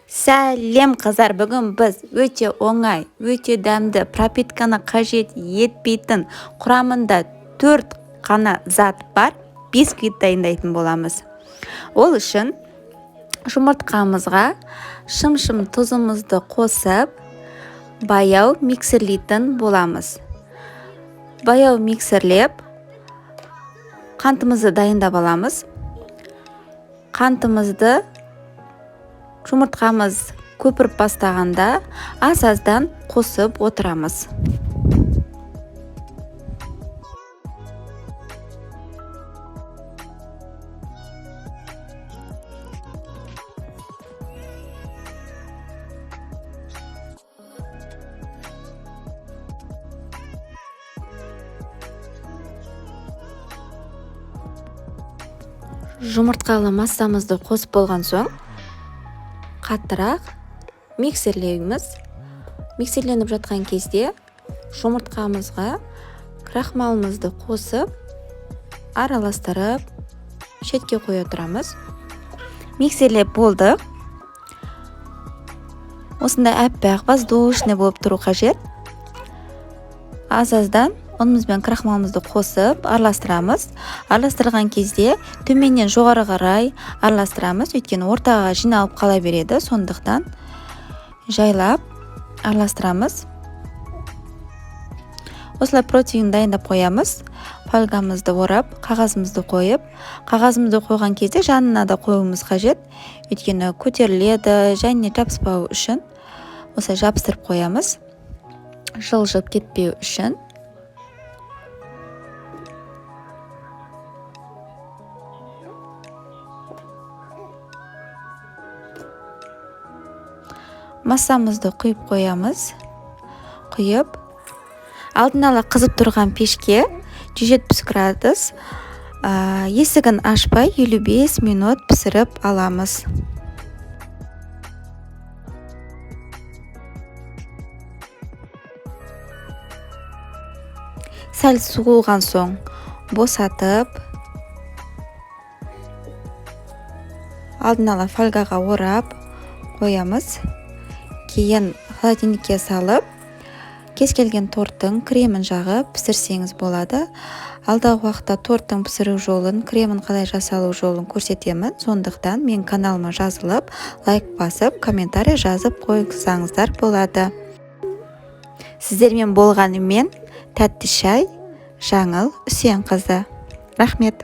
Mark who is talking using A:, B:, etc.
A: Сәлем қыздар, бүгін біз өте оңай, өте дәмді, пропитканы қажет етпейтін, құрамында 4 қана зат бар, бисквит дайындайтын боламыз. Ол үшін жұмыртқамызға шым-шым тұзымызды қосып, баяу миксерлейтін боламыз. Баяу миксерлеп, қантымызды дайындап аламыз. Қантымызды жұмыртқамыз көпіріп бастағанда аз-аздан қосып отырамыз. Жұмыртқалы массамызды қосып болған соң, қаттырақ миксерлейміз. Миксерленіп жатқан кезде жұмыртқамызға крахмалымызды қосып, араластырып, шетке қоя тұрамыз. Миксерлеп болды. Осындай әппақ, воздушный болып тұру қажет. Аз-аздан ұнымыз бен крахмалымызды қосып, араластырамыз. Араластырған кезде төменнен жоғары қарай араластырамыз, өйткені ортаға жиналып қала береді, сондықтан жайлап араластырамыз. Осылай протеин дайындап қоямыз. Фольгамызды орап, қағазымызды қойып, қағазымызды қойған кезде жанына да қоюымыз қажет, өйткені көтеріледі және жабыспау үшін осылай жабыстырып қоямыз. Жылжып кетпеу үшін. Массамызды құйып қоямыз. Құйып, алдын ала қызып тұрған пешке 170 градус есігін ашпай 55 минут пісіріп аламыз. Сәл суылған соң босатып, алдын ала фольгаға орап қоямыз. Кейін холодильникке салып, кез келген торттың кремін жағып пісірсеңіз болады. Алдағы уақытта торттың пісіру жолын, кремін қалай жасалу жолын көрсетемін. Сондықтан мен каналыма жазылып, лайк басып, комментарий жазып қойсаңыздар болады. Сіздермен болғанымен тәтті шай, Жаңыл Үсенқызы. Рахмет.